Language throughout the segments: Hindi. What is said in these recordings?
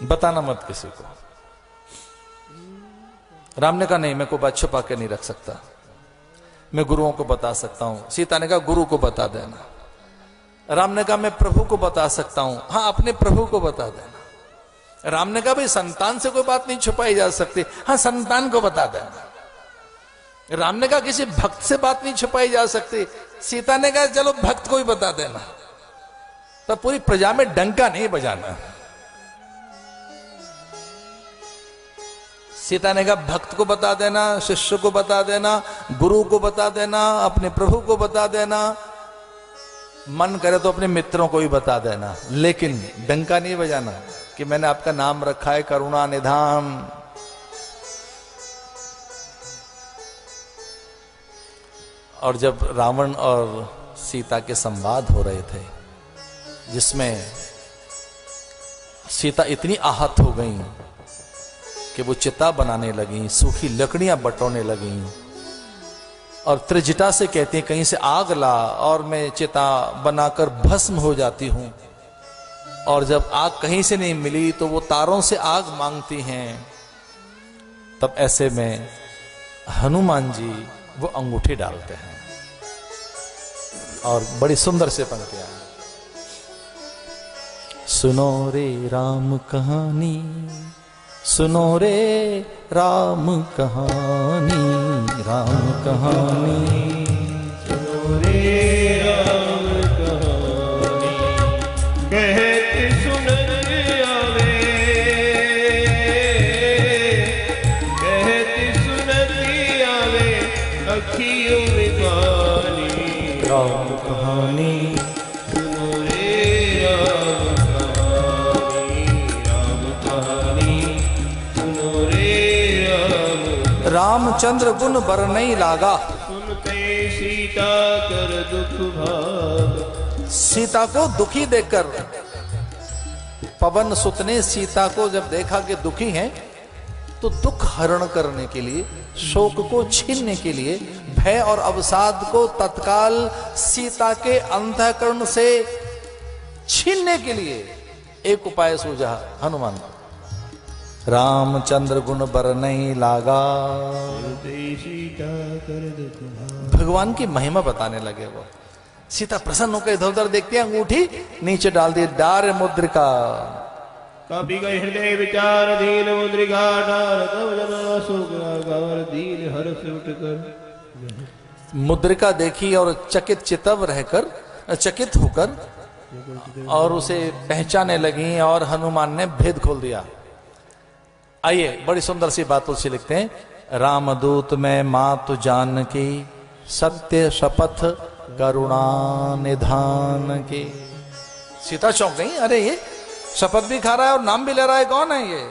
बताना मत किसी को। राम ने कहा नहीं, मैं कोई बात छुपा के नहीं रख सकता, मैं गुरुओं को बता सकता हूं। सीता ने कहा गुरु को बता देना। राम ने कहा मैं प्रभु को बता सकता हूं, हाँ अपने प्रभु को बता देना। राम ने कहा भाई संतान से कोई बात नहीं छुपाई जा सकती, हाँ संतान को बता देना। राम ने कहा किसी भक्त से बात नहीं छुपाई जा सकती, सीता ने कहा चलो भक्त को ही बता देना। तो पूरी प्रजा में डंका नहीं बजाना। सीता ने कहा भक्त को बता देना, शिष्य को बता देना, गुरु को बता देना, अपने प्रभु को बता देना, मन करे तो अपने मित्रों को ही बता देना, लेकिन डंका नहीं बजाना कि मैंने आपका नाम रखा है करुणा निधान। और जब रावण और सीता के संवाद हो रहे थे, जिसमें सीता इतनी आहत हो गई कि वो चिता बनाने लगी, सूखी लकड़ियां बटोरने लगी और त्रिजटा से कहती हैं कहीं से आग ला, और मैं चिता बनाकर भस्म हो जाती हूं। और जब आग कहीं से नहीं मिली तो वो तारों से आग मांगती हैं। तब ऐसे में हनुमान जी वो अंगूठी डालते हैं और बड़ी सुंदर से पंक्तियां, सुनो रे राम कहानी, सुनो रे राम कहानी, राम कहानी, सुनो रे राम कहानी, कहते सुनत आवे, कहते सुनत आवे, अखियों में पानी, राम कहानी, सुनो रे राम कहानी, राम कहानी, सुनो रे राम। रामचंद्र गुण बर नहीं लागा, सुनते सीता कर दुख भाग। सीता को दुखी देखकर पवन सुत ने सीता को जब देखा कि दुखी हैं, तो दुख हरण करने के लिए, शोक को छीनने के लिए, भय और अवसाद को तत्काल सीता के अंतःकरण से छीनने के लिए एक उपाय सूझा हनुमान। रामचंद्र गुण बर नहीं लागा, सीता कर दुख भाग। भगवान की महिमा बताने लगे वो। सीता प्रसन्न होकर इधर उधर देखती है, अंगूठी नीचे डाल दी, डार मुद्रिका। कपि गए हृदय विचार दीन मुद्रिका डार, तब जना शुक्र गवर दीन हर्ष उठकर। मुद्रिका देखी और चकित चितव रहकर, चकित होकर और उसे पहचाने लगी, और हनुमान ने भेद खोल दिया। आइए बड़ी सुंदर सी बात तुलसी लिखते हैं, रामदूत में मातु जानकी, सत्य शपथ करुणा निधान की। सीता चौंक गई, अरे ये शपथ भी खा रहा है और नाम भी ले रहा है, कौन है ये?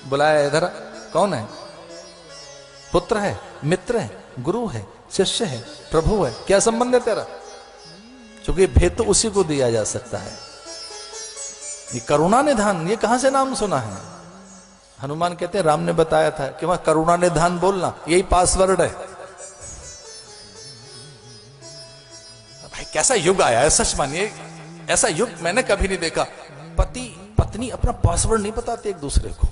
बुलाया इधर, कौन है? पुत्र है, मित्र है, गुरु है, शिष्य है, प्रभु है, क्या संबंध है तेरा? क्योंकि भेद तो उसी को दिया जा सकता है। ये करुणा निधान, ये कहां से नाम सुना है? हनुमान कहते हैं राम ने बताया था कि वहां करुणा निधान बोलना, यही पासवर्ड है। भाई कैसा युग आया है, सच मानिए ऐसा युग मैंने कभी नहीं देखा। पति पत्नी अपना पासवर्ड नहीं बताते एक दूसरे को,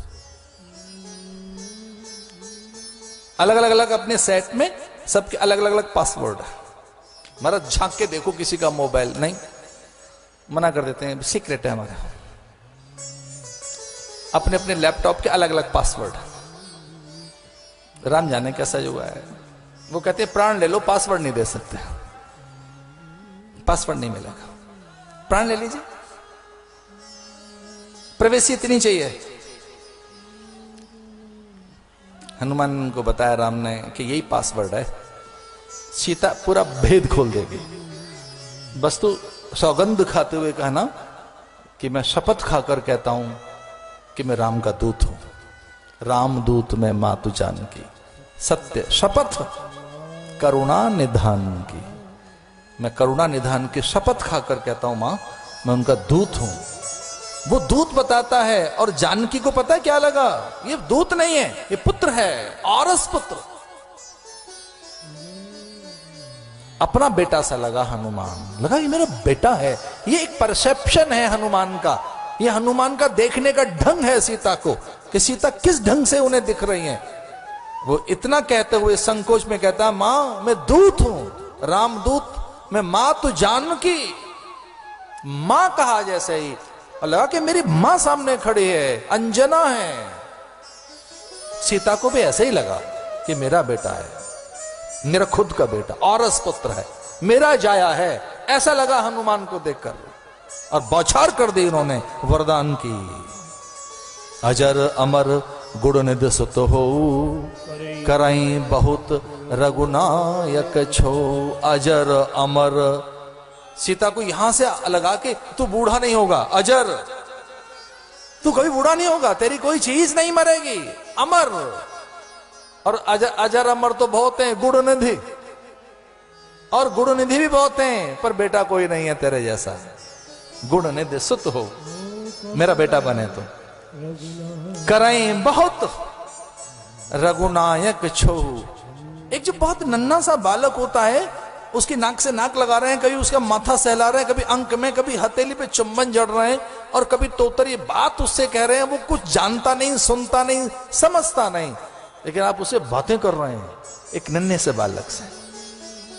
अलग अलग अपने सेट में सबके अलग अलग पासवर्ड है। महाराज झांक के देखो किसी का मोबाइल, नहीं, मना कर देते हैं, सीक्रेट है हमारा। अपने अपने लैपटॉप के अलग अलग पासवर्ड। राम जाने कैसा युग है। वो कहते हैं प्राण ले लो, पासवर्ड नहीं दे सकते, पासवर्ड नहीं मिलेगा, प्राण ले लीजिए, प्राइवेसी इतनी चाहिए। हनुमान को बताया राम ने कि यही पासवर्ड है। सीता पूरा भेद खोल देगी। बस तू सौगंध खाते हुए कहना कि मैं शपथ खाकर कहता हूं कि मैं राम का दूत हूं, रामदूत में मातु जानकी, सत्य शपथ करुणा निधान की। मैं करुणा निधान की शपथ खाकर कहता हूं मां, मैं उनका दूत हूं। वो दूत बताता है, और जानकी को पता है क्या लगा? ये दूत नहीं है, ये पुत्र है, औरस पुत्र। अपना बेटा सा लगा हनुमान, लगा ये मेरा बेटा है। ये एक परसेप्शन है हनुमान का, ये हनुमान का देखने का ढंग है सीता को, कि सीता किस ढंग से उन्हें दिख रही है। वो इतना कहते हुए संकोच में कहता, मां मैं दूत हूं, रामदूत, मैं मां तो जानकी, मां कहा जैसे ही, और लगा कि मेरी मां सामने खड़ी है, अंजना है। सीता को भी ऐसे ही लगा कि मेरा बेटा है, मेरा खुद का बेटा, औरस पुत्र है, मेरा जाया है, ऐसा लगा हनुमान को देखकर, और बौछार कर दी उन्होंने वरदान की। अजर अमर गुण निधि सुत हो, करई बहुत रघुनायक छो। अजर अमर, सीता को यहां से लगा के तू बूढ़ा नहीं होगा, अजर, तू कभी बूढ़ा नहीं होगा, तेरी कोई चीज नहीं मरेगी, अमर। और अजर, अजर अमर तो बहुत हैं, गुण निधि, और गुण निधि भी बहुत हैं, पर बेटा कोई नहीं है तेरे जैसा। गुण निधि सुत हो, मेरा बेटा बने तो। करें बहुत रघुनायक छो। एक जो बहुत नन्हा सा बालक होता है, उसकी नाक से नाक लगा रहे हैं, कभी उसका माथा सहला रहे हैं, कभी अंक में, कभी हथेली पे चुंबन जड़ रहे हैं, और कभी तोतरी बात उससे कह रहे हैं। वो कुछ जानता नहीं, सुनता नहीं, समझता नहीं, लेकिन आप उससे बातें कर रहे हैं एक नन्हे से बालक से।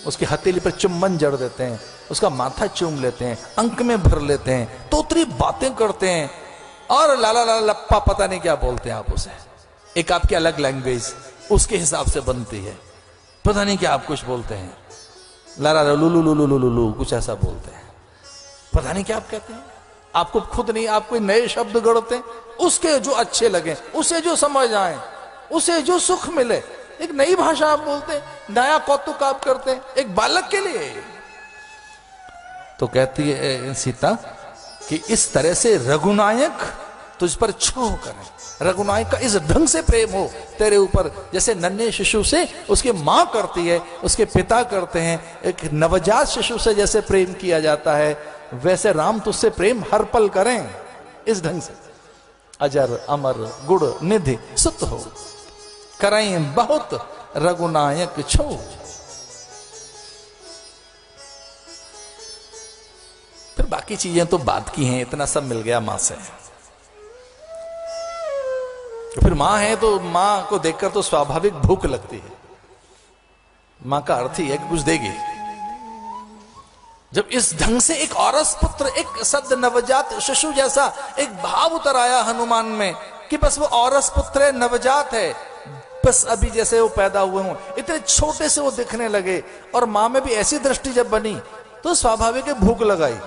उसकी हथेली पर चुंबन जड़ देते हैं, उसका माथा चूम लेते हैं, अंक में भर लेते हैं, तोतरी बातें करते हैं, और लाला लाला लप्पा पता नहीं क्या बोलते हैं आप उसे। एक आपकी अलग लैंग्वेज उसके हिसाब से बनती है, पता नहीं क्या आप कुछ बोलते हैं, लाला लुलू लुलू लुलू लुलू कुछ ऐसा बोलते हैं, पता नहीं क्या आप कहते हैं। आपको खुद नहीं, आप कोई नए शब्द गढ़ते हैं, उसके जो अच्छे लगे, उसे जो समझ आए, उसे जो सुख मिले, एक नई भाषा आप बोलते हैं, नया कौतुक आप करते हैं एक बालक के लिए। तो कहती है सीता कि इस तरह से रघुनायक तुझ पर छोह करें, रघुनायक का इस ढंग से प्रेम हो तेरे ऊपर, जैसे नन्हे शिशु से उसकी मां करती है, उसके पिता करते हैं, एक नवजात शिशु से जैसे प्रेम किया जाता है, वैसे राम तुझसे प्रेम हर पल करें इस ढंग से। अजर अमर गुण निधि सुत हो, करें बहुत रघुनायक छो। फिर बाकी चीजें तो बात की हैं, इतना सब मिल गया मां से। फिर मां है तो मां को देखकर तो स्वाभाविक भूख लगती है, मां का अर्थ ही है कि कुछ देगी। जब इस ढंग से एक औरस पुत्र, एक सद नवजात शिशु जैसा एक भाव उतर आया हनुमान में कि बस वो औरस पुत्र है, नवजात है, बस अभी जैसे वो पैदा हुए हों, इतने छोटे से वो दिखने लगे, और मां में भी ऐसी दृष्टि जब बनी तो स्वाभाविक है भूख लगाई।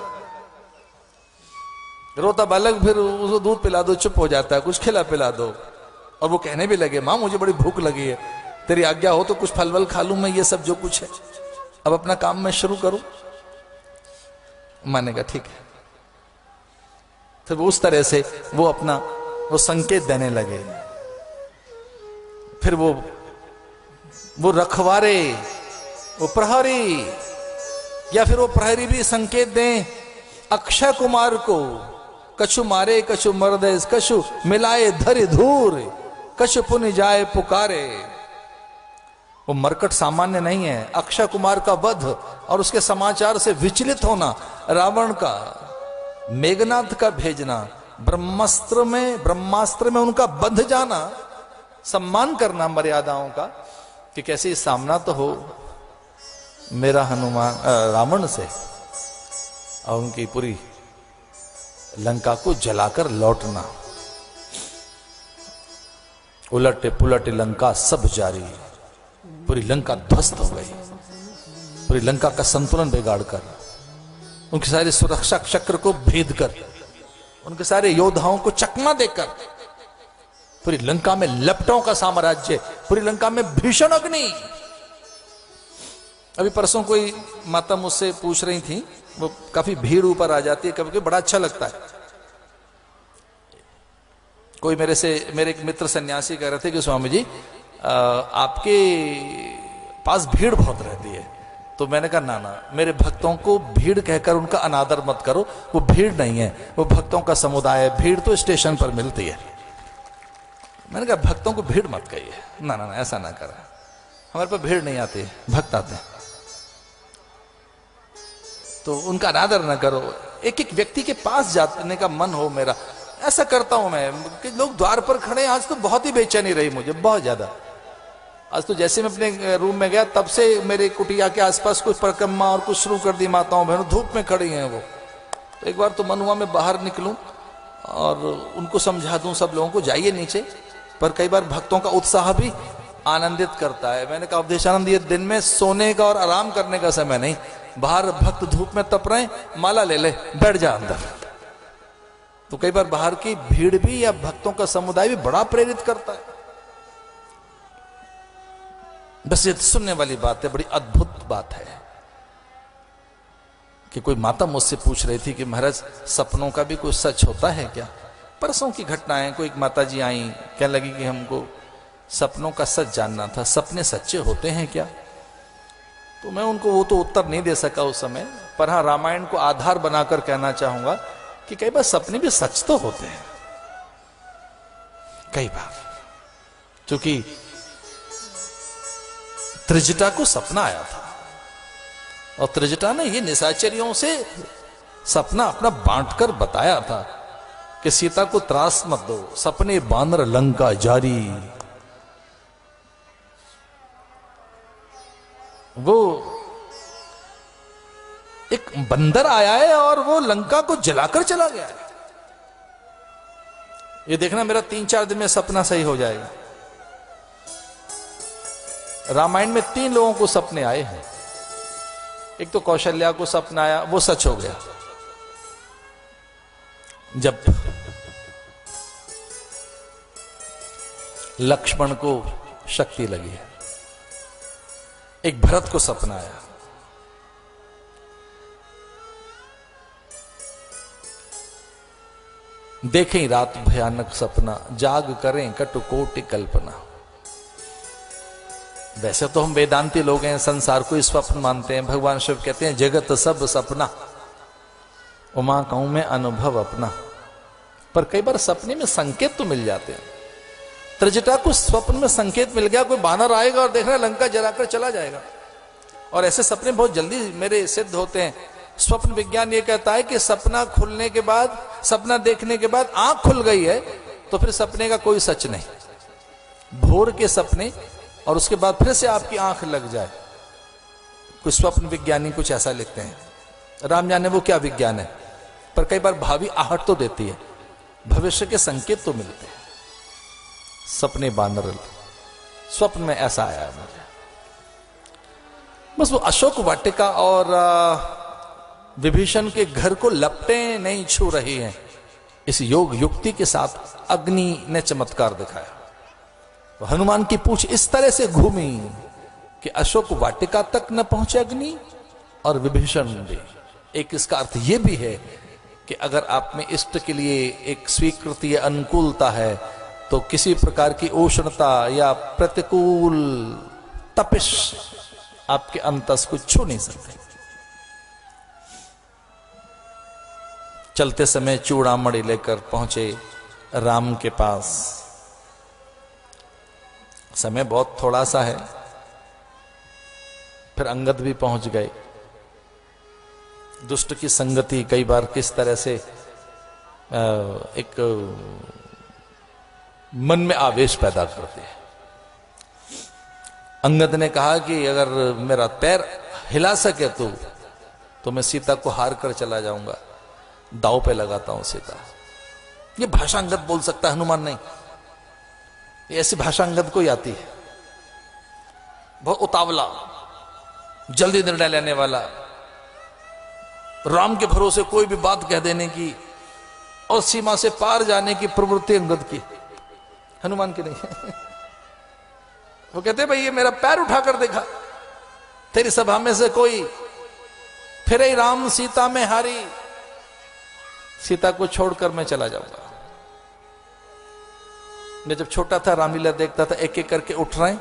रोता बालक फिर उसको दूध पिला दो चुप हो जाता है, कुछ खिला पिला दो, और वो कहने भी लगे मां मुझे बड़ी भूख लगी है, तेरी आज्ञा हो तो कुछ फल वल खा लूं मैं, ये सब जो कुछ है अब अपना काम मैं शुरू करूं। मानेगा ठीक है। फिर वो उस तरह से वो अपना वो संकेत देने लगे। फिर वो रखवारे, वो प्रहरी, या फिर वो प्रहरी भी संकेत दें अक्षय कुमार को, कछु मारे कछु मर्दे, कछु मिलाए धरि धूर, कछु पुनि जाए पुकारे। वो मरकट सामान्य नहीं है। अक्षय कुमार का वध और उसके समाचार से विचलित होना, रावण का, मेघनाथ का भेजना, ब्रह्मास्त्र में उनका बंध जाना, सम्मान करना मर्यादाओं का, कि कैसे सामना तो हो मेरा हनुमान रावण से, और उनकी पूरी लंका को जलाकर लौटना। उलटे पुलटे लंका सब जारी, पूरी लंका ध्वस्त हो गई, पूरी लंका का संतुलन बिगाड़कर, उनके सारे सुरक्षा चक्र को भेद कर, उनके सारे योद्धाओं को चकमा देकर, पूरी लंका में लपटों का साम्राज्य, पूरी लंका में भीषण अग्नि। अभी परसों कोई माता मुझसे पूछ रही थी, वो काफी भीड़ ऊपर आ जाती है, कभी कभी बड़ा अच्छा लगता है। कोई मेरे एक मित्र सन्यासी कह रहे थे कि स्वामी जी आपके पास भीड़ बहुत रहती है। तो मैंने कहा ना, मेरे भक्तों को भीड़ कहकर उनका अनादर मत करो, वो भीड़ नहीं है, वो भक्तों का समुदाय है। भीड़ तो स्टेशन पर मिलती है। मैंने कहा भक्तों को भीड़ मत कहिए, ना ऐसा ना करें, हमारे पास भीड़ नहीं आती, भक्त आते हैं। तो उनका अनादर न करो। एक एक व्यक्ति के पास जाने का मन हो मेरा, ऐसा करता हूं मैं कि लोग द्वार पर खड़े, आज तो बहुत ही बेचैनी रही मुझे, बहुत ज्यादा। आज तो जैसे मैं अपने रूम में गया तब से मेरे कुटिया के आसपास कुछ परिक्रमा और कुछ शुरू कर दी, माताओं बहनों धूप में खड़ी हैं वो। तो एक बार तो मन हुआ मैं बाहर निकलूं और उनको समझा दूं सब लोगों को, जाइए नीचे। पर कई बार भक्तों का उत्साह भी आनंदित करता है। मैंने कहा अवधेशानंद, ये दिन में सोने का और आराम करने का समय नहीं, बाहर भक्त धूप में तप रहे, माला ले ले, बैठ जा अंदर। तो कई बार बाहर की भीड़ भी या भक्तों का समुदाय भी बड़ा प्रेरित करता है। बस ये सुनने वाली बात है, बड़ी अद्भुत बात है कि कोई माता मुझसे पूछ रही थी कि महाराज सपनों का भी कोई सच होता है क्या। परसों की घटना है, कोई एक माता जी आई, कहने लगी कि हमको सपनों का सच जानना था, सपने सच्चे होते हैं क्या। तो मैं उनको वो तो उत्तर नहीं दे सका उस समय, पर हाँ रामायण को आधार बनाकर कहना चाहूंगा कि कई बार सपने भी सच तो होते हैं। कई बार क्योंकि त्रिजटा को सपना आया था और त्रिजटा ने ये निशाचरियों से सपना अपना बांटकर बताया था कि सीता को त्रास मत दो, सपने बानर लंका जारी। वो एक बंदर आया है और वो लंका को जलाकर चला गया है। ये देखना मेरा 3-4 दिन में सपना सही हो जाएगा। रामायण में 3 लोगों को सपने आए हैं। एक तो कौशल्या को सपना आया, वो सच हो गया। जब लक्ष्मण को शक्ति लगी है। एक भरत को सपना आया। देखें रात भयानक सपना, जाग करें कटुकोटि कल्पना। वैसे तो हम वेदांती लोग हैं, संसार को स्वप्न मानते हैं। भगवान शिव कहते हैं जगत सब सपना, उमा कहूं में अनुभव अपना। पर कई बार सपने में संकेत तो मिल जाते हैं। त्रिजटा को स्वप्न में संकेत मिल गया, कोई बानर आएगा और देखना लंका जलाकर चला जाएगा। और ऐसे सपने बहुत जल्दी मेरे सिद्ध होते हैं। स्वप्न विज्ञान ये कहता है कि सपना खुलने के बाद, सपना देखने के बाद आंख खुल गई है तो फिर सपने का कोई सच नहीं। भोर के सपने और उसके बाद फिर से आपकी आंख लग जाए, कुछ स्वप्न विज्ञानी कुछ ऐसा लिखते हैं। राम जाने वो क्या विज्ञान है, पर कई बार भावी आहट तो देती है, भविष्य के संकेत तो मिलते हैं। सपने बानर, स्वप्न में ऐसा आया है मुझे। बस वो अशोक वाटिका और विभीषण के घर को लपटे नहीं छू रही हैं। इस योग युक्ति के साथ अग्नि ने चमत्कार दिखाया। हनुमान की पूंछ इस तरह से घूमी कि अशोक वाटिका तक न पहुंचे अग्नि और विभीषण भी। एक इसका अर्थ यह भी है कि अगर आप में इष्ट के लिए एक स्वीकृति या अनुकूलता है तो किसी प्रकार की उष्णता या प्रतिकूल तपिश आपके अंतस को छू नहीं सकते। चलते समय चूड़ामणि लेकर पहुंचे राम के पास। समय बहुत थोड़ा सा है, फिर अंगद भी पहुंच गए। दुष्ट की संगति कई बार किस तरह से एक मन में आवेश पैदा करती है। अंगद ने कहा कि अगर मेरा पैर हिला सके तो मैं सीता को हार कर चला जाऊंगा, दाव पे लगाता हूं सीता। ये भाषा अंगद बोल सकता है, हनुमान नहीं। ये ऐसी भाषा अंगद को ही आती है। बहुत उतावला, जल्दी निर्णय लेने वाला, राम के भरोसे कोई भी बात कह देने की और सीमा से पार जाने की प्रवृत्ति अंगद की, हनुमान की नहीं। वो कहते भाई ये मेरा पैर उठाकर देखा, तेरी सभा में से कोई, फिर ही राम सीता में हारी, सीता को छोड़कर मैं चला जाऊंगा। मैं जब छोटा था रामलीला देखता था, एक एक करके उठ रहे हैं।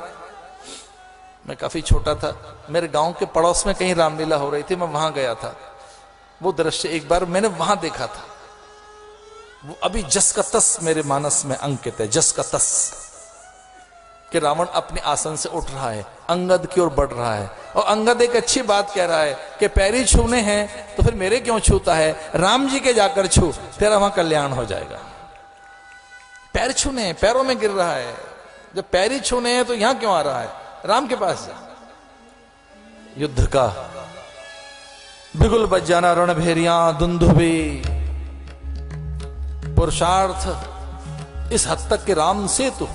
मैं काफी छोटा था, मेरे गांव के पड़ोस में कहीं रामलीला हो रही थी, मैं वहां गया था। वो दृश्य एक बार मैंने वहां देखा था। वो अभी जस का तस मेरे मानस में अंकित है, जस का तस। कि रावण अपने आसन से उठ रहा है, अंगद की ओर बढ़ रहा है, और अंगद एक अच्छी बात कह रहा है कि पैरी छूने हैं तो फिर मेरे क्यों छूता है, राम जी के जाकर छू, तेरा वहां कल्याण हो जाएगा। पैर छूने हैं, पैरों में गिर रहा है, जब पैरी छूने हैं तो यहां क्यों आ रहा है, राम के पास जा। युद्ध का बिगुल बज जाना, रणभेरियां दुंदुभी, पुरुषार्थ इस हद तक कि राम सेतु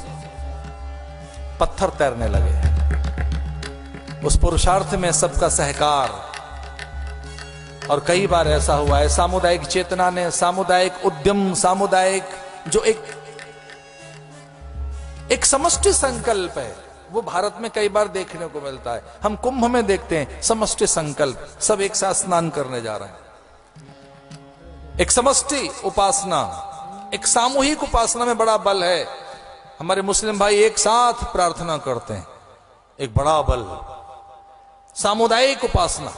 पत्थर तैरने लगे। उस पुरुषार्थ में सबका सहकार, और कई बार ऐसा हुआ है सामुदायिक चेतना ने, सामुदायिक उद्यम, सामुदायिक जो एक समष्टि संकल्प है, वो भारत में कई बार देखने को मिलता है। हम कुंभ में देखते हैं समष्टि संकल्प, सब एक साथ स्नान करने जा रहे हैं। एक समष्टि उपासना, एक सामूहिक उपासना में बड़ा बल है। हमारे मुस्लिम भाई एक साथ प्रार्थना करते हैं, एक बड़ा बल सामुदायिक उपासना।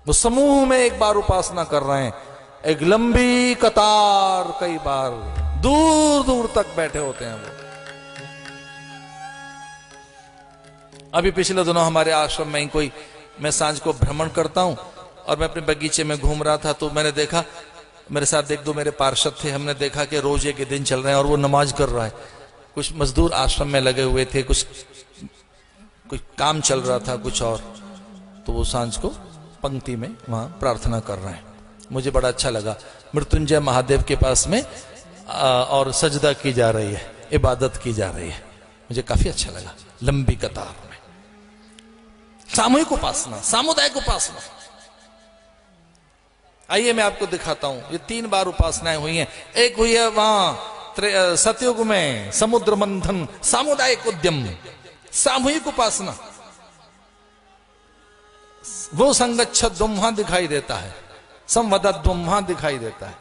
वो समूह में एक बार उपासना कर रहे हैं, एक लंबी कतार, कई बार दूर दूर तक बैठे होते हैं वो। अभी पिछले दिनों हमारे आश्रम में ही कोई, मैं सांझ को भ्रमण करता हूं और मैं अपने बगीचे में घूम रहा था, तो मैंने देखा, मेरे साथ एक दो मेरे पार्षद थे, हमने देखा कि रोजे के दिन चल रहे हैं और वो नमाज कर रहा है। कुछ मजदूर आश्रम में लगे हुए थे, कुछ काम चल रहा था कुछ और, तो वो सांझ को पंक्ति में वहां प्रार्थना कर रहे हैं। मुझे बड़ा अच्छा लगा। मृत्युंजय महादेव के पास में और सजदा की जा रही है, इबादत की जा रही है, मुझे काफी अच्छा लगा। लंबी कतार में सामूहिक उपासना, सामुदायिक उपासना। आइए मैं आपको दिखाता हूं, ये 3 बार उपासनाएं हुई हैं। एक हुई है वहां सतयुग में समुद्र मंथन, सामुदायिक उद्यम, सामूहिक उपासना। वो संगच्छद्वम वहां दिखाई देता है, संवदद्वम वहां दिखाई देता है,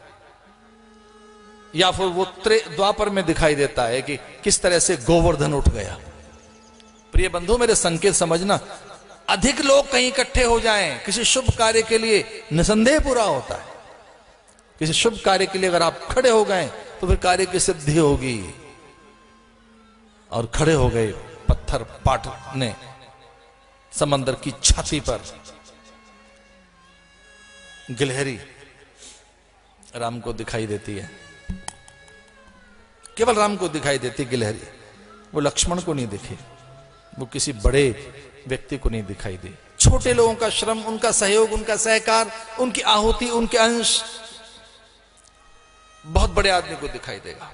या फिर वो द्वापर में दिखाई देता है कि किस तरह से गोवर्धन उठ गया। प्रिय बंधु मेरे संकेत समझना, अधिक लोग कहीं इकट्ठे हो जाएं किसी शुभ कार्य के लिए, निसंदेह पूरा होता है। किसी शुभ कार्य के लिए अगर आप खड़े हो गए तो फिर कार्य की सिद्धि होगी। और खड़े हो गए, पत्थर पाटने समंदर की छाती पर। गिलहरी राम को दिखाई देती है, केवल राम को दिखाई देती गिलहरी, वो लक्ष्मण को नहीं दिखी, वो किसी बड़े व्यक्ति को नहीं दिखाई दी। छोटे लोगों का श्रम, उनका सहयोग, उनका सहकार, उनकी आहुति, उनके अंश बहुत बड़े आदमी को दिखाई देगा।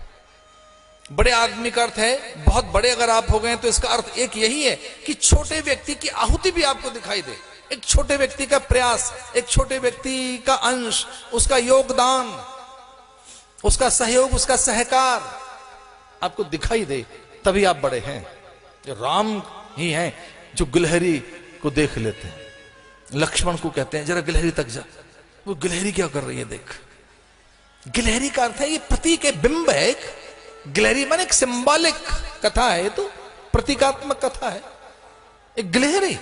बड़े आदमी का अर्थ है बहुत बड़े अगर आप हो गए तो इसका अर्थ एक यही है कि छोटे व्यक्ति की आहुति भी आपको दिखाई दे, एक छोटे व्यक्ति का प्रयास, एक छोटे व्यक्ति का अंश, उसका योगदान, उसका सहयोग, उसका सहकार आपको दिखाई दे, तभी आप बड़े हैं। राम ही हैं जो गिलहरी को देख लेते हैं। लक्ष्मण को कहते हैं जरा गिलहरी तक जा, वो गिलहरी क्या कर रही है देख। गिलहरी का अर्थ है ये प्रतीक है, बिंब है। एक गिलहरी माने एक सिंबॉलिक कथा है, ये तो प्रतीकात्मक कथा है। एक गिलहरी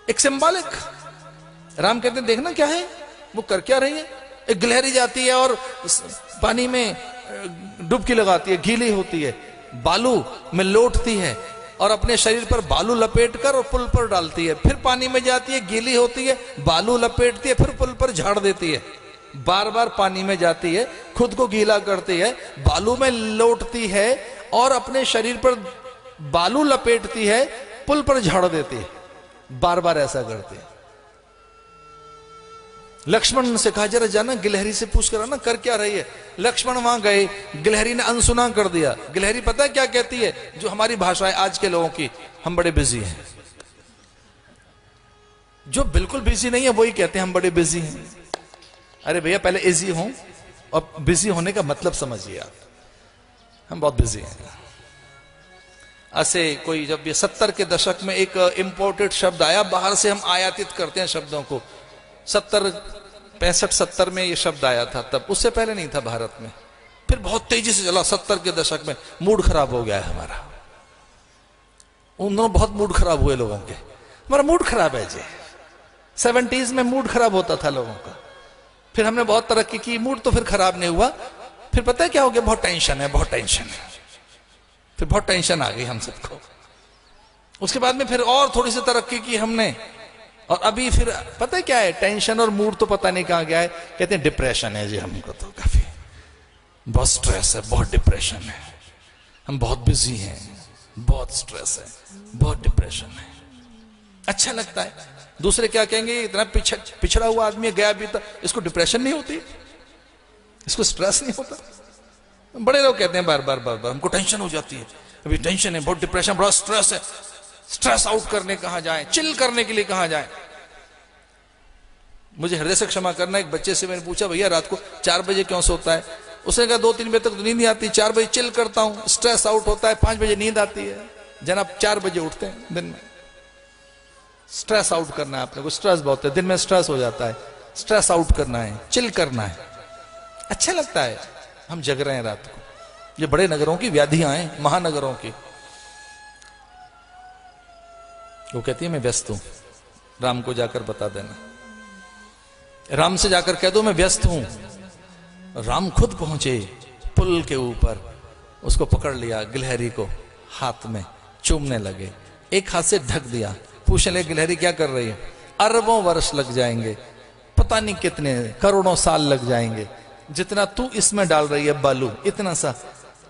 एक सिंबॉलिक, राम कहते हैं देखना क्या है, वो कर क्या रही है। एक गिलहरी जाती है और पानी में डुबकी लगाती है, गीली होती है, बालू में लौटती है और अपने शरीर पर बालू लपेटकर और पुल पर डालती है, फिर पानी में जाती है, गीली होती है, बालू लपेटती है, फिर पुल पर झाड़ देती है। बार बार पानी में जाती है, खुद को गीला करती है, बालू में लौटती है और अपने शरीर पर बालू लपेटती है, पुल पर झाड़ देती है, बार बार ऐसा करती है। लक्ष्मण से कहा जरा जाना गिलहरी से पूछ कर आना कर क्या रही है। लक्ष्मण वहां गए, गिलहरी ने अनसुना कर दिया। गिलहरी पता है क्या कहती है, जो हमारी भाषा है आज के लोगों की, हम बड़े बिजी हैं। जो बिल्कुल बिजी नहीं है वही कहते हैं हम बड़े बिजी हैं। अरे भैया पहले इजी हो और बिजी होने का मतलब समझिए आप, हम बहुत बिजी हैं। ऐसे कोई जब ये 70 के दशक में एक इंपोर्टेड शब्द आया, बाहर से हम आयातित करते हैं शब्दों को, 65-70 में ये शब्द आया था, तब उससे पहले नहीं था भारत में। फिर बहुत तेजी से चला 70 के दशक में, मूड खराब हो गया है हमारा। उन दोनों बहुत मूड खराब हुए लोगों के, हमारा मूड खराब है जी। 70s में मूड खराब होता था लोगों का, फिर हमने बहुत तरक्की की, मूड तो फिर खराब नहीं हुआ। फिर पता है क्या हो गया, बहुत टेंशन है, बहुत टेंशन है। फिर बहुत टेंशन आ गई हम सबको। उसके बाद में फिर और थोड़ी सी तरक्की की हमने, और अभी फिर पता है क्या है, टेंशन और मूड तो पता नहीं कहां गया है। कहते हैं डिप्रेशन है जी हमको, तो काफी बहुत स्ट्रेस है, बहुत डिप्रेशन है, हम बहुत बिजी हैं, बहुत स्ट्रेस है, बहुत डिप्रेशन है। अच्छा लगता है। दूसरे क्या कहेंगे, इतना पिछड़ा हुआ आदमी गया भी, तो इसको डिप्रेशन नहीं होती, इसको स्ट्रेस नहीं होता। बड़े लोग कहते हैं बार बार हमको टेंशन हो जाती है, अभी टेंशन है, बहुत डिप्रेशन, बड़ा स्ट्रेस है। स्ट्रेस आउट करने कहां जाए, चिल करने के लिए कहां जाए। मुझे हृदय से क्षमा करना, एक बच्चे से मैंने पूछा, भैया रात को 4 बजे क्यों सोता है? उसने कहा 2-3 बजे तक तो नींद नहीं आती, 4 बजे चिल करता हूं, स्ट्रेस आउट होता है, 5 बजे नींद आती है। जनाब 4 बजे उठते हैं दिन में। स्ट्रेस आउट करना है अपने को, स्ट्रेस बहुत है, दिन में स्ट्रेस हो जाता है, स्ट्रेस आउट करना है, चिल करना है, अच्छा लगता है। हम जग रहे हैं रात को। ये बड़े नगरों की व्याधियां हैं, महानगरों की। वो कहती है मैं व्यस्त हूं, राम को जाकर बता देना, राम से जाकर कह दो मैं व्यस्त हूं। राम खुद पहुंचे पुल के ऊपर, उसको पकड़ लिया गिलहरी को, हाथ में चूमने लगे, एक हाथ से ढक दिया। पूछने लगे गिलहरी क्या कर रही है? अरबों वर्ष लग जाएंगे, पता नहीं कितने करोड़ों साल लग जाएंगे, जितना तू इसमें डाल रही है बालू, इतना सा,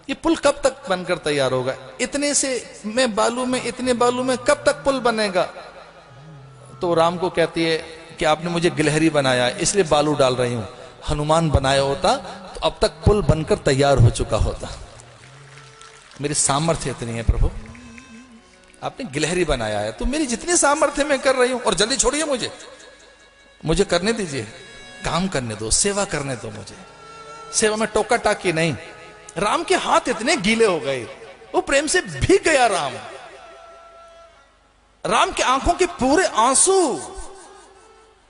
ये पुल कब तक बनकर तैयार होगा? इतने से मैं बालू में, इतने बालू में कब तक पुल बनेगा? तो राम को कहती है कि आपने मुझे गिलहरी बनाया इसलिए बालू डाल रही हूं, हनुमान बनाया होता तो अब तक पुल बनकर तैयार हो चुका होता। मेरी सामर्थ्य इतनी है प्रभु, आपने गिलहरी बनाया है, तो मेरी जितनी सामर्थ्य मैं कर रही हूं। और जल्दी छोड़िए, मुझे करने दीजिए, काम करने दो, सेवा करने दो मुझे, सेवा में टोका टाकी नहीं। राम के हाथ इतने गीले हो गए, वो प्रेम से भीग गया राम के आंखों के पूरे आंसू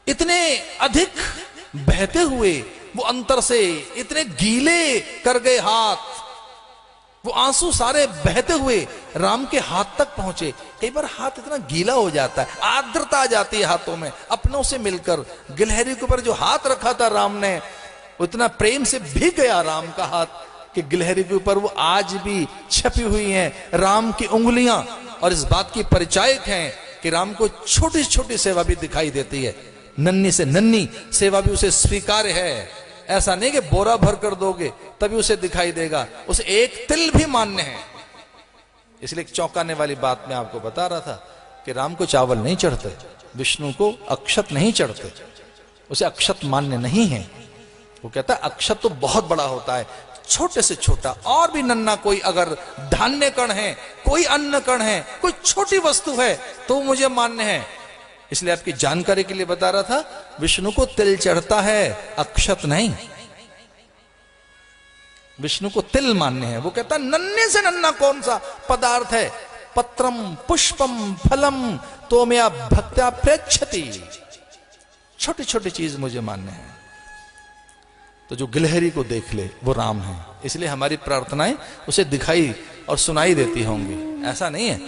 इतने अधिक बहते हुए, वो अंतर से इतने गीले कर गए हाथ, वो आंसू सारे बहते हुए राम के हाथ तक पहुंचे। कई बार हाथ इतना गीला हो जाता है, आर्द्रता आ जाती है हाथों में अपनों से मिलकर। गिलहरी के ऊपर जो हाथ रखा था राम ने, उतना प्रेम से भीग गया राम का हाथ कि गिलहरी के ऊपर वो आज भी छपी हुई हैं राम की उंगलियां, और इस बात की परिचायक हैं कि राम को छोटी छोटी सेवा भी दिखाई देती है, नन्ही से नन्ही सेवा भी उसे स्वीकार्य है। ऐसा नहीं कि बोरा भर कर दोगे तभी उसे दिखाई देगा, उसे एक तिल भी मान्य है। इसलिए एक चौंकाने वाली बात मैं आपको बता रहा था कि राम को चावल नहीं चढ़ते, विष्णु को अक्षत नहीं चढ़ते, उसे अक्षत मान्य नहीं है। वो कहता है अक्षत तो बहुत बड़ा होता है, छोटे से छोटा और भी नन्ना कोई अगर धान्य कण है, कोई अन्न कण है, कोई छोटी वस्तु है तो मुझे मान्य है। इसलिए आपकी जानकारी के लिए बता रहा था, विष्णु को तिल चढ़ता है, अक्षत नहीं। विष्णु को तिल मान्य है। वो कहता नन्हे से नन्ना कौन सा पदार्थ है? पत्रम पुष्पम फलम तो मैं भक्त्या प्रेक्षति, छोटी छोटी चीज मुझे मान्य है। तो जो गिलहरी को देख ले वो राम है। इसलिए हमारी प्रार्थनाएं उसे दिखाई और सुनाई देती होंगी। ऐसा नहीं है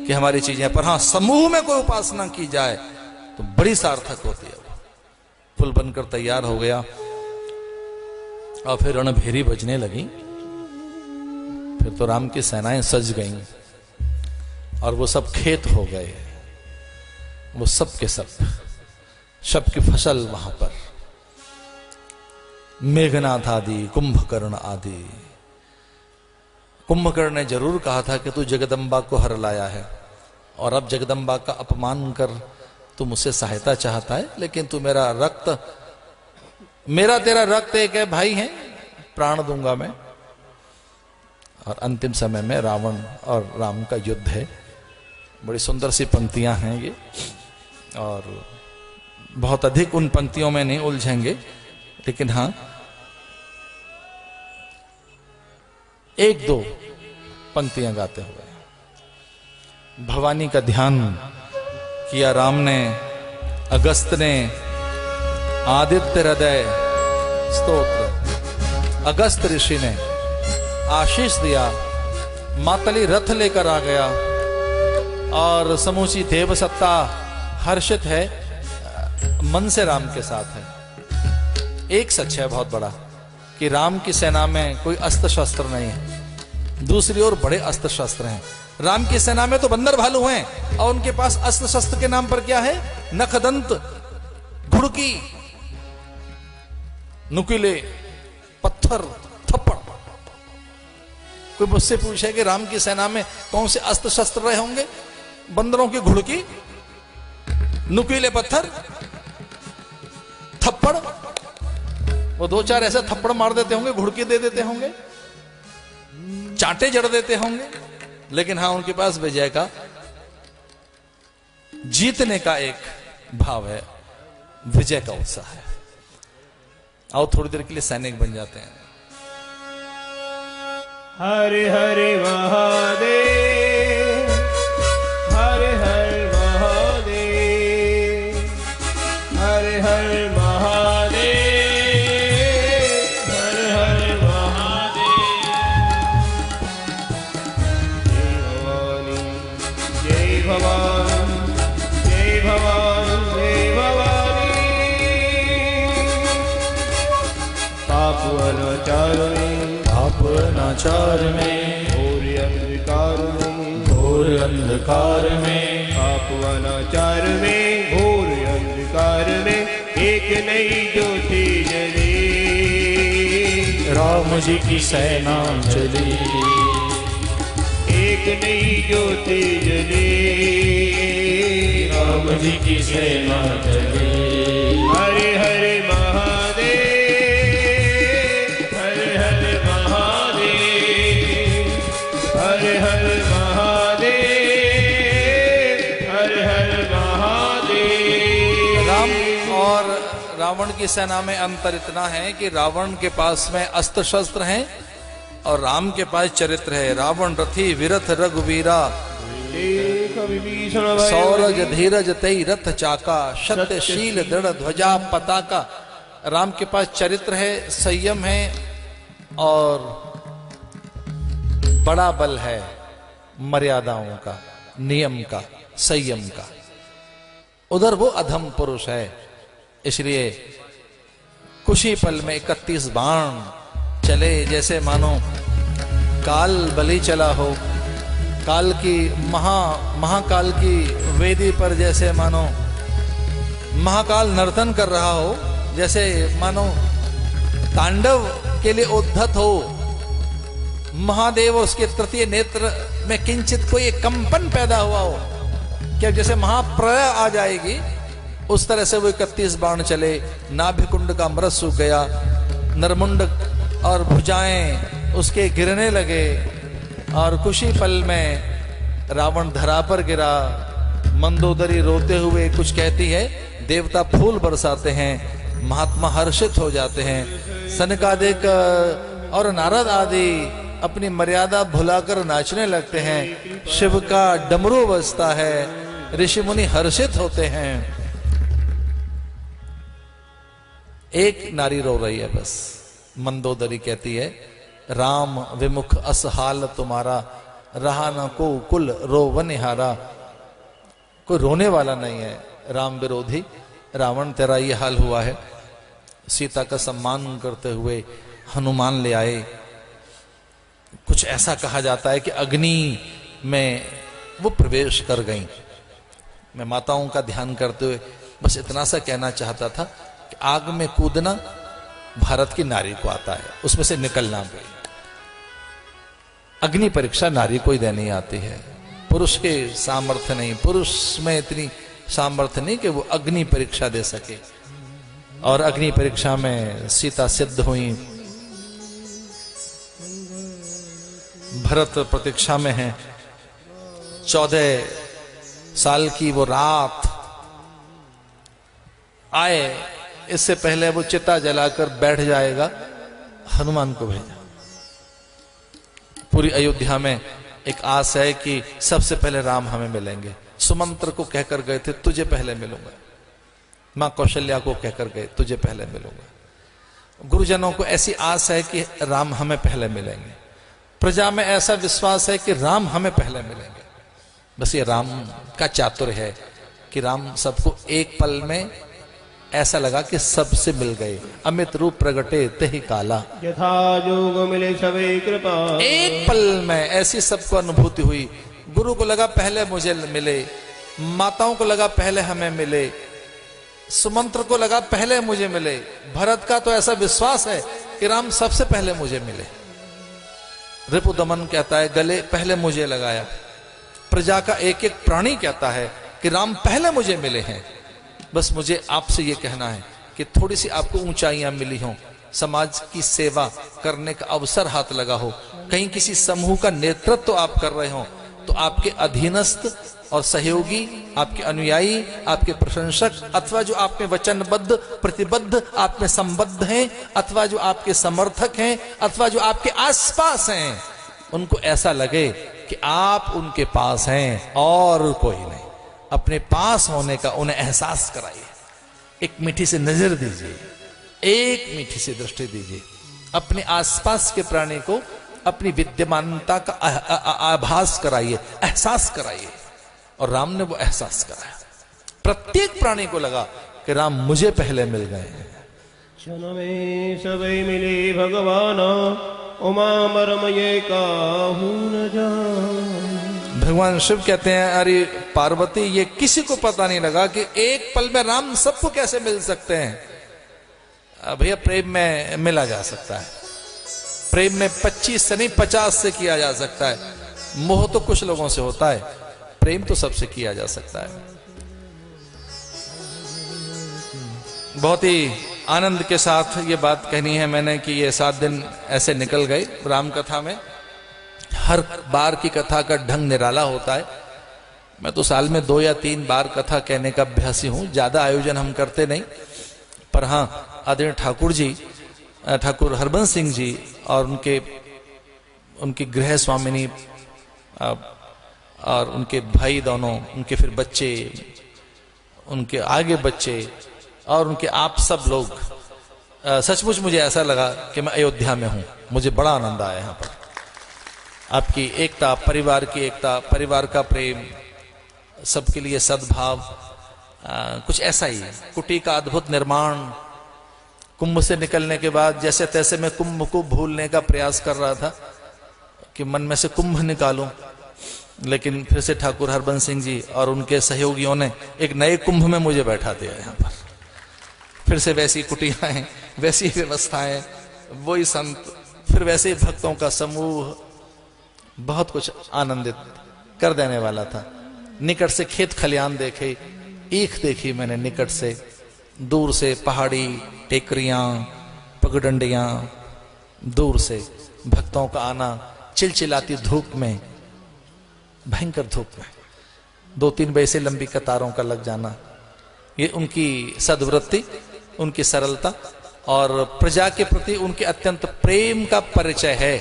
कि हमारी चीजें, पर हाँ समूह में कोई उपासना की जाए तो बड़ी सार्थक होती है। पुल बनकर तैयार हो गया और फिर रणभेरी बजने लगी। फिर तो राम की सेनाएं सज गईं और वो सब खेत हो गए, वो सब के सब की फसल वहां पर, मेघनाथ आदि, कुंभकर्ण आदि। कुंभकर्ण ने जरूर कहा था कि तू जगदम्बा को हर लाया है और अब जगदम्बा का अपमान कर तू मुझसे सहायता चाहता है, लेकिन तू मेरा तेरा रक्त एक है भाई है, प्राण दूंगा मैं। और अंतिम समय में रावण और राम का युद्ध है। बड़ी सुंदर सी पंक्तियां हैं ये, और बहुत अधिक उन पंक्तियों में नहीं उलझेंगे, लेकिन हाँ एक दो पंक्तियां गाते हुए। भवानी का ध्यान किया राम ने, अगस्त ने आदित्य हृदय स्तोत्र, अगस्त ऋषि ने आशीष दिया, मातली रथ लेकर आ गया और समूची देव सत्ता हर्षित है, मन से राम के साथ है। एक सच है बहुत बड़ा कि राम की सेना में कोई अस्त्र शस्त्र नहीं है, दूसरी ओर बड़े अस्त्र शस्त्र हैं। राम की सेना में तो बंदर भालू हैं और उनके पास अस्त्र शस्त्र के नाम पर क्या है? नखदंत, घुड़की, नुकीले पत्थर, थप्पड़। कोई मुझसे पूछे कि राम की सेना में कौन से अस्त्र शस्त्र रहे होंगे? बंदरों की घुड़की, नुकीले पत्थर, थप्पड़। वो दो चार ऐसा थप्पड़ मार देते होंगे, घुड़की दे देते होंगे, चांटे जड़ देते होंगे, लेकिन हाँ उनके पास विजय का, जीतने का एक भाव है, विजय का उत्साह है। आओ थोड़ी देर के लिए सैनिक बन जाते हैं। हरे हरे महादेव, हरे हरे महादेव, हरे हरे महादेव, हरे हरे महादेव। जय भवानी, जय भवानी, जय भवानी, जय भवानी। पाप अनाचार में, पाप अनाचार में, घोर अंधकार में, घोर अंधकार में, पाप अनाचार में, घोर अंधकार में एक नई ज्योति जली। राम जी की सेना चली, एक नई ज्योति जली। राम जी की सेना चली। हरे हरे महादेव, हरे हरे महादेव, हरे हरे महादेव, हरे हरे महादेव। राम और रावण की सेना में अंतर इतना है कि रावण के पास में अस्त्र शस्त्र हैं और राम के पास चरित्र है। रावण रथी विरथ रघुवीरा, सौरज धीरज तई रथ चाका, सत्यशील दृढ़ ध्वजा पताका। राम के पास चरित्र है, संयम है और बड़ा बल है, मर्यादाओं का, नियम का, संयम का। उधर वो अधम पुरुष है, इसलिए कुछ ही पल में 31 बाण चले, जैसे मानो काल बलि चला हो। काल की महाकाल की वेदी पर जैसे मानो महाकाल नर्तन कर रहा हो, जैसे मानो तांडव के लिए उद्धत हो। महादेव उसके तृतीय नेत्र में किंचित कोई कंपन पैदा हुआ हो, क्या जैसे महाप्रलय आ जाएगी, उस तरह से वो 31 बाण चले। नाभिकुंड का अमृत सूख गया, नरमुंड और भुजाएं उसके गिरने लगे और कुछ ही पल में रावण धरा पर गिरा। मंदोदरी रोते हुए कुछ कहती है, देवता फूल बरसाते हैं, महात्मा हर्षित हो जाते हैं। सनकादिक और नारद आदि अपनी मर्यादा भुलाकर नाचने लगते हैं। शिव का डमरू बजता है, ऋषि मुनि हर्षित होते हैं। एक नारी रो रही है बस। मंदोदरी कहती है, राम विमुख असहाल तुम्हारा, रहा न को कुल रोवनिहारा। कोई रोने वाला नहीं है, राम विरोधी रावण तेरा ये हाल हुआ है। सीता का सम्मान करते हुए हनुमान ले आए। कुछ ऐसा कहा जाता है कि अग्नि में वो प्रवेश कर गईं। मैं माताओं का ध्यान करते हुए बस इतना सा कहना चाहता था कि आग में कूदना भारत की नारी को आता है, उसमें से निकलना भी। अग्नि परीक्षा नारी को ही देनी आती है, पुरुष के सामर्थ्य नहीं। पुरुष में इतनी सामर्थ्य नहीं कि वो अग्नि परीक्षा दे सके। और अग्नि परीक्षा में सीता सिद्ध हुई। भरत प्रतीक्षा में है। 14 साल की वो रात आए, इससे पहले वो चिता जलाकर बैठ जाएगा, हनुमान को भेजा। पूरी अयोध्या में एक आस है कि सबसे पहले राम हमें मिलेंगे। सुमंत्र को कहकर गए थे, तुझे पहले मिलूंगा। मां कौशल्या को कहकर गए, तुझे पहले मिलूंगा। गुरुजनों को ऐसी आस है कि राम हमें पहले मिलेंगे। प्रजा में ऐसा विश्वास है कि राम हमें पहले मिलेंगे। बस ये राम का चातुर्य है कि राम सबको एक पल में ऐसा लगा कि सबसे मिल गए। अमित रूप प्रगटे तेहि काला, यथा जोग मिले सवे कृपा। एक पल में ऐसी सबको अनुभूति हुई। गुरु को लगा पहले मुझे मिले, माताओं को लगा पहले हमें मिले, सुमंत्र को लगा पहले मुझे मिले, भरत का तो ऐसा विश्वास है कि राम सबसे पहले मुझे मिले। रिपुदमन कहता है गले पहले मुझे लगाया। प्रजा का एक एक प्राणी कहता है कि राम पहले मुझे मिले हैं। बस मुझे आपसे ये कहना है कि थोड़ी सी आपको ऊंचाइयां मिली हों, समाज की सेवा करने का अवसर हाथ लगा हो, कहीं किसी समूह का नेतृत्व तो आप कर रहे हो, तो आपके अधीनस्थ और सहयोगी, आपके अनुयायी, आपके प्रशंसक, अथवा जो आप में वचनबद्ध प्रतिबद्ध आप में संबद्ध हैं, अथवा जो आपके समर्थक हैं, अथवा जो आपके आसपास हैं, उनको ऐसा लगे कि आप उनके पास हैं और कोई नहीं। अपने पास होने का उन्हें एहसास कराइए। एक मीठी सी नजर दीजिए, एक मीठी सी दृष्टि दीजिए, अपने आसपास के प्राणी को अपनी विद्यमानता का आभास कराइए, एहसास कराइए। और राम ने वो एहसास कराया। प्रत्येक प्राणी को लगा कि राम मुझे पहले मिल गए हैं। क्षण में सबे मिले भगवान, उमा मरम ये काहू न जान। भगवान शिव कहते हैं अरे पार्वती, ये किसी को पता नहीं लगा कि एक पल में राम सबको कैसे मिल सकते हैं। भैया प्रेम में मिला जा सकता है, प्रेम में 25 से नहीं 50 से किया जा सकता है। मोह तो कुछ लोगों से होता है, प्रेम तो सबसे किया जा सकता है। बहुत ही आनंद के साथ ये बात कहनी है मैंने कि ये 7 दिन ऐसे निकल गए राम कथा में। हर बार की कथा का ढंग निराला होता है। मैं तो साल में 2 या 3 बार कथा कहने का अभ्यासी हूं, ज्यादा आयोजन हम करते नहीं। पर हाँ, आदरणीय ठाकुर जी, ठाकुर हरबंस सिंह जी और उनकी गृह स्वामिनी और उनके भाई दोनों, उनके फिर बच्चे, उनके आगे बच्चे और उनके आप सब लोग, सचमुच मुझे ऐसा लगा कि मैं अयोध्या में हूं। मुझे बड़ा आनंद आया यहाँ पर। आपकी एकता, परिवार की एकता, परिवार का प्रेम, सबके लिए सद्भाव, कुछ ऐसा ही है। कुटी का अद्भुत निर्माण। कुंभ से निकलने के बाद जैसे तैसे मैं कुंभ को भूलने का प्रयास कर रहा था कि मन में से कुंभ निकालूं, लेकिन फिर से ठाकुर हरबंस सिंह जी और उनके सहयोगियों ने एक नए कुंभ में मुझे बैठा दिया। यहाँ पर फिर से वैसी कुटियां हैं, वैसी व्यवस्थाएं, वही संत, फिर वैसे ही भक्तों का समूह। बहुत कुछ आनंदित कर देने वाला था। निकट से खेत खलियान देखे, ईख देखी मैंने निकट से, दूर से पहाड़ी, टेकरियां, पगडंडियां, दूर से भक्तों का आना, चिलचिलाती धूप में, भयंकर धूप में 2-3 बजे से लंबी कतारों का लग जाना। ये उनकी सद्वृत्ति, उनकी सरलता और प्रजा के प्रति उनके अत्यंत प्रेम का परिचय है।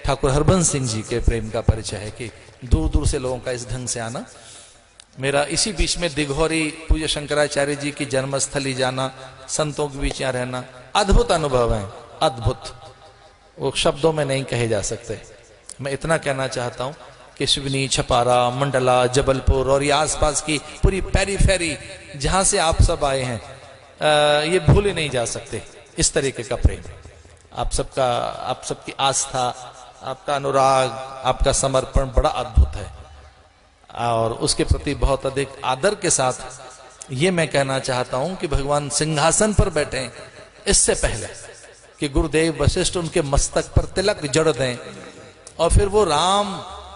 ठाकुर हरबंस सिंह जी के प्रेम का परिचय है कि दूर दूर से लोगों का इस ढंग से आना। मेरा इसी बीच में दिघौरी पूज्य शंकराचार्य जी की जन्मस्थली जाना, संतों के बीच यहाँ रहना, अद्भुत अनुभव है, अद्भुत। वो शब्दों में नहीं कहे जा सकते। मैं इतना कहना चाहता हूँ कि शिवनी, छपारा, मंडला, जबलपुर और ये आसपास की पूरी पेरीफेरी जहाँ से आप सब आए हैं, ये भूले नहीं जा सकते इस तरीके का प्रेम। आप सबकी आस्था, आपका अनुराग, आपका समर्पण बड़ा अद्भुत है। और उसके प्रति बहुत अधिक आदर के साथ ये मैं कहना चाहता हूं कि भगवान सिंहासन पर बैठे इससे पहले कि गुरुदेव वशिष्ठ उनके मस्तक पर तिलक जड़ दें और फिर वो राम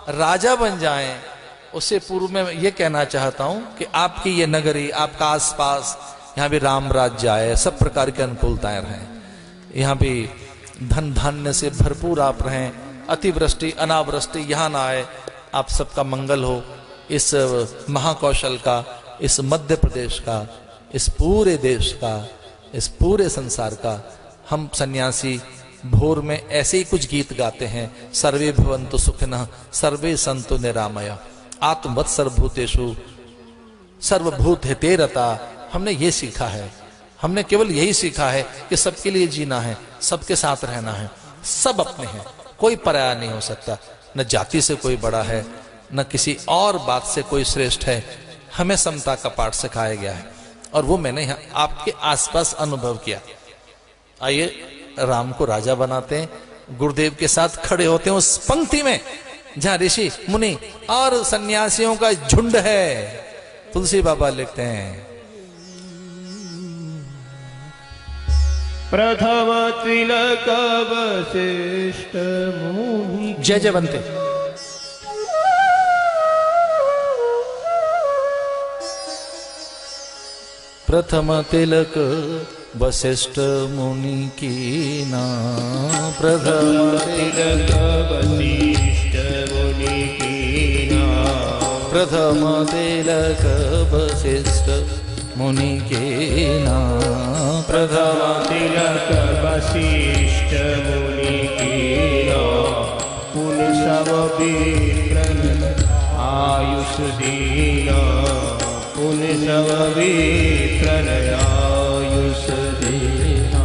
राजा बन जाएं, उससे पूर्व में ये कहना चाहता हूं कि आपकी ये नगरी, आपका आसपास, यहाँ भी राम राज्य आए, सब प्रकार की अनुकूलताएं रहें, यहाँ भी धन धान्य से भरपूर आप रहें, अतिवृष्टि अनावृष्टि यहाँ ना आए, आप सबका मंगल हो। इस महाकौशल का, इस मध्य प्रदेश का, इस पूरे देश का, इस पूरे संसार का। हम सन्यासी भोर में ऐसे ही कुछ गीत गाते हैं, सर्वे भवन्तु सुखिनः सर्वे सन्तु निरामया आत्मवत् सर्वभूतेषु सर्वभूत हिते रता। हमने ये सीखा है, हमने केवल यही सीखा है कि सबके लिए जीना है, सबके साथ रहना है, सब अपने हैं, कोई पराया नहीं हो सकता। न जाति से कोई बड़ा है, न किसी और बात से कोई श्रेष्ठ है। हमें समता का पाठ सिखाया गया है। और वो मैंने यहाँ आपके आसपास अनुभव किया। आइए राम को राजा बनाते हैं, गुरुदेव के साथ खड़े होते हैं उस पंक्ति में जहां ऋषि मुनि और सन्यासियों का झुंड है। तुलसी बाबा लिखते हैं, प्रथम तिलक वशिष्ठ मुनि। जय जयवंते। प्रथम तिलक वशिष्ठ मुनि की ना, प्रथम तिलक वशिष्ठ मुनि की ना, प्रथम तिलक वशिष्ठ मुनि के ना, प्रथम तिलक वशिष्ठ मुनि की ना, पुन सब विप्रन आयुष दीना, पुन सब विप्रन आयुष दीना।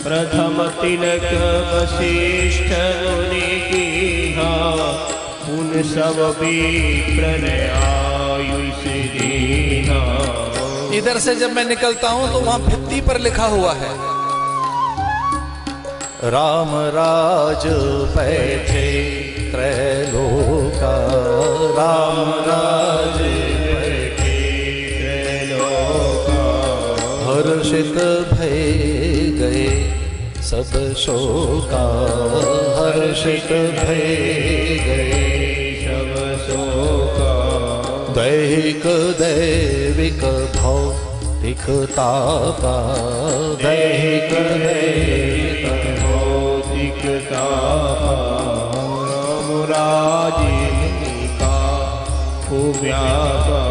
प्रथम तिलक वशिष्ठ मुनि की ना, पुन सब विप्रन आयुष दीना। इधर से जब मैं निकलता हूं तो वहां भित्ति पर लिखा हुआ है, राम राज बैठे त्रैलोका, राम राज बैठे त्रैलोका, हर्षित भय गए सब शोका, हर्षित भय गए सब शोका। दैहिक दैविक भौतिक तापा, दैहिक दैविक भौतिक तापा, रामराज्य का व्यापा।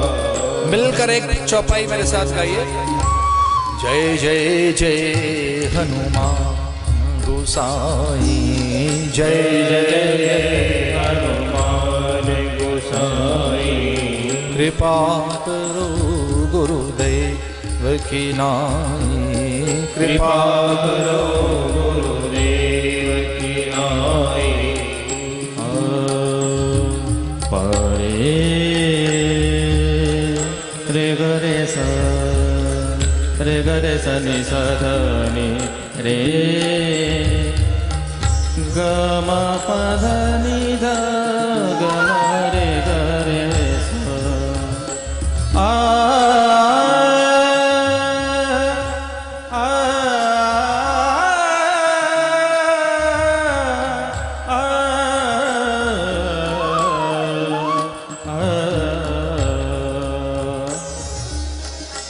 मिलकर एक चौपाई मेरे साथ गाइए, जय जय जय हनुमान गोसाई, जय जय जय हनुमान गोसाई। कृपा करो गुरुदेव की नाई, कृपा करो गुरुदेव की नाई। परे रे गरे सा, रे गरे सा नि सा ध नि रे, ग म प ध नि ध ग म रे ग रे सा। आ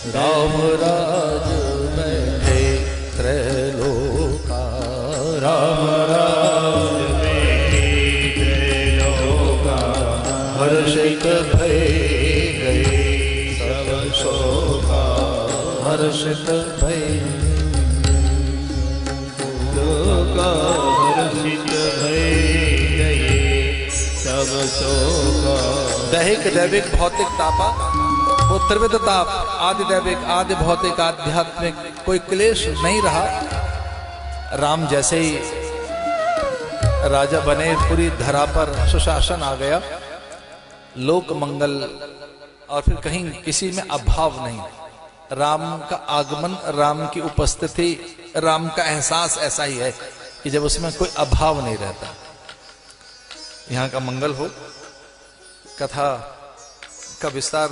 राम राज बैठे त्रैलोका, राम राज बैठे त्रैलोका, हर्षित भय गए सब शोका, हर्षित भय लोका, हर्षित भय गए सब शोका। दैहिक दैविक भौतिक तापा, वो त्रिविध ताप, आदि दैविक आदि भौतिक आध्यात्मिक कोई क्लेश नहीं रहा। राम जैसे ही राजा बने, पूरी धरा पर सुशासन आ गया, लोक मंगल, और फिर कहीं किसी में अभाव नहीं। राम का आगमन, राम की उपस्थिति, राम का एहसास ऐसा ही है कि जब उसमें कोई अभाव नहीं रहता। यहाँ का मंगल हो, कथा का विस्तार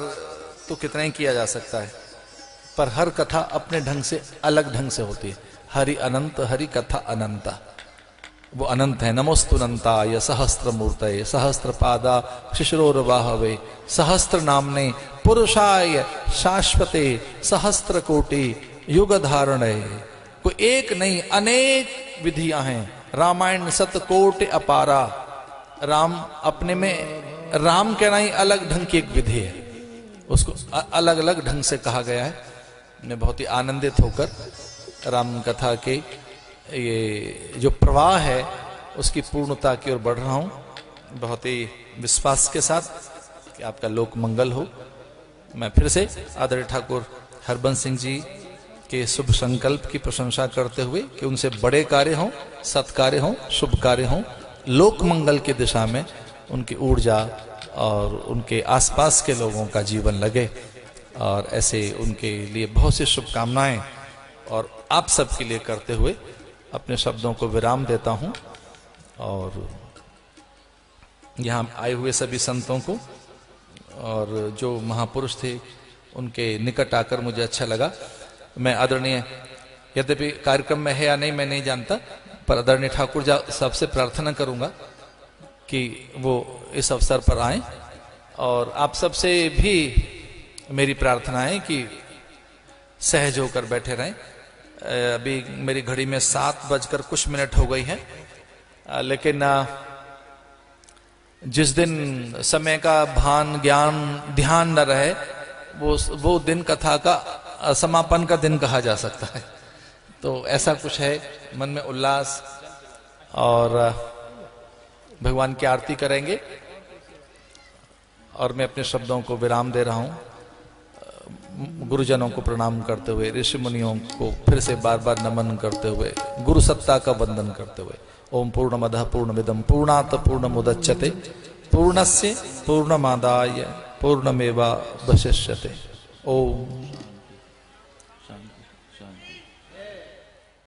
तो कितना ही किया जा सकता है, पर हर कथा अपने ढंग से अलग ढंग से होती है। हरि अनंत, हरि कथा अनंता, वो अनंत है। नमोस्तु अनंताय सहस्त्र मूर्तये सहस्त्र पादा शिशिरोर्वाहवे सहस्त्र नामने पुरुषाय शाश्वते सहस्त्र कोटि युग धारणे। कोई एक नहीं, अनेक विधियां हैं। रामायण सतकोटि अपारा। राम अपने में, राम कहना ही अलग ढंग की एक विधि है, उसको अलग अलग ढंग से कहा गया है। मैं बहुत ही आनंदित होकर राम कथा के ये जो प्रवाह है उसकी पूर्णता की ओर बढ़ रहा हूं, बहुत ही विश्वास के साथ कि आपका लोक मंगल हो। मैं फिर से आदरणीय ठाकुर हरबंस सिंह जी के शुभ संकल्प की प्रशंसा करते हुए कि उनसे बड़े कार्य हों, सत्कार्य हों, शुभ कार्य हों, लोक मंगल की दिशा में उनकी ऊर्जा और उनके आसपास के लोगों का जीवन लगे। और ऐसे उनके लिए बहुत सी शुभकामनाएं और आप सबके लिए करते हुए अपने शब्दों को विराम देता हूं। और यहाँ आए हुए सभी संतों को और जो महापुरुष थे उनके निकट आकर मुझे अच्छा लगा। मैं आदरणीय, यद्यपि कार्यक्रम में है या नहीं मैं नहीं जानता, पर आदरणीय ठाकुर साहब से प्रार्थना करूंगा कि वो इस अवसर पर आएं। और आप सबसे भी मेरी प्रार्थना है कि सहज होकर बैठे रहें। अभी मेरी घड़ी में 7 बजकर कुछ मिनट हो गई है, लेकिन जिस दिन समय का भान ज्ञान ध्यान न रहे वो दिन कथा का समापन का दिन कहा जा सकता है। तो ऐसा कुछ है, मन में उल्लास, और भगवान की आरती करेंगे। और मैं अपने शब्दों को विराम दे रहा हूं, गुरुजनों को प्रणाम करते हुए, ऋषि मुनियों को फिर से बार बार नमन करते हुए, गुरु सत्ता का वंदन करते हुए। ओम पूर्णमदः पूर्णमिदं पूर्णात् पूर्णमुदच्यते पूर्णस्य पूर्णमादाय पूर्णमेवावशिष्यते। ओम